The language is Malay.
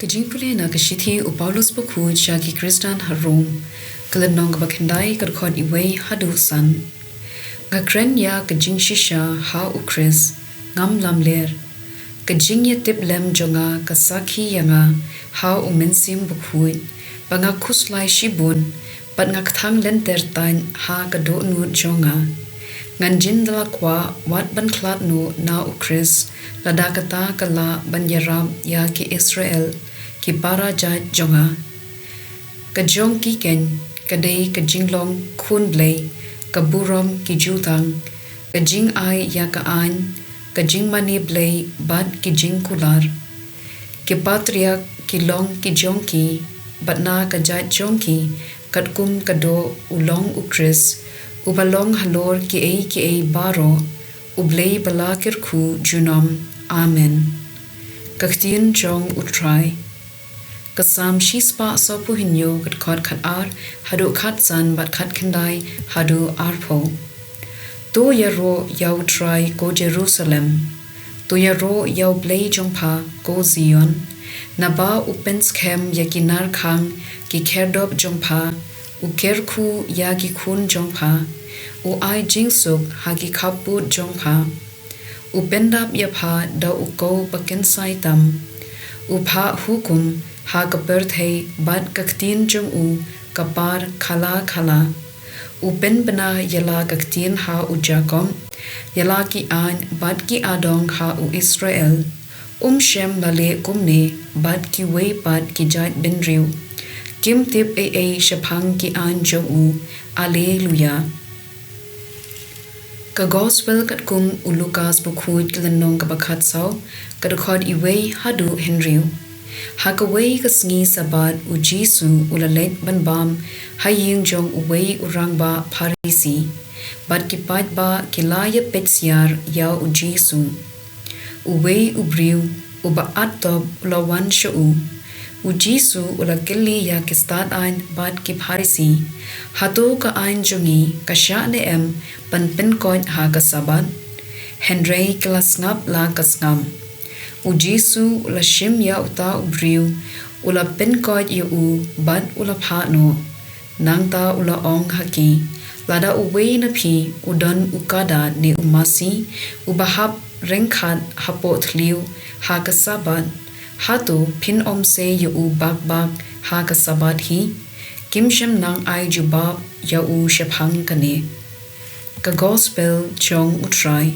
Jingpule na kashithi u Paulus bukhu shaki Kristan harum kalem nong bakhendai kadkhon iwei hadu san nga kren ya kajing shisha ha u Chris ngam lamler kajing ye tip lem jonga kasakhi yanga ha u mensim bukhu banga khuslai shibun pat nga kthang lenter tain ha kado nu jonga ngan jin dala kwa wat ban khlat nu na u Chris ladakata kala banyaram ya ki Israel ki para jat jonga ka jong ki ken ka dei ka jinglong khun Blei ka burom ki jutang ka jing ai ya ka an ka jing mani Blei bad ki jing kular ki patria ki long ki jong ki batna ka jat jong ki kat kum ka do ulong u Chris u balong halor ki ei baro u Blei balakir khu junom amen ka ktien jong u try kasam shispa sopu hinyo kat khot khat ar hadu khat san bat khat khandai hadu arpho to yaro yau try ko Jerusalem to yaro yau Blei jongpha ko Zion naba upens khem yakinar khang ki kherdop jongpha u kerkhu yagi khun jongpha u ai jingsuk hagi khaput jongpha u pendap yapha da u ko paken saitam u pha hukum ha ka birthday bad ka ktien jong u kapar khala u pen bana yala ka ktien ha u jakom yala ki an bad ki adong ha u Israel shem lale kumne bad ki wei bad ki jat benriu kim tip a shaphang ki an jong u alleluia ka gospel kat kum u Lucas bukhut kilanong ka bakhat saw ka khod iwei hadu henriu hakaway kasngi sabat u Jisu ulalet banbam haying jong uwei urangba Pharisi bat kipat ba kilaya petsyar ya u Jisu uwei ubriu uba atob ulawan shu u Jisu ulakili ya kistat ain bat ki Pharisi hato ka ain jongi kasya ne em panpen koin ha ka sabat Henry klasngap la kasngam u Jisu ula shim ya uta ubriu ula penkoid ya u bad ula phano nangta ula ong haki lada uwei na phi udon ukada ne umasi ubahap rengkhat hapo thliu ha ka sabat hatu phin om se ya u bak ha ka sabat hi kimshem nang ai jubab ya u shephang kane ka gospel chong utrai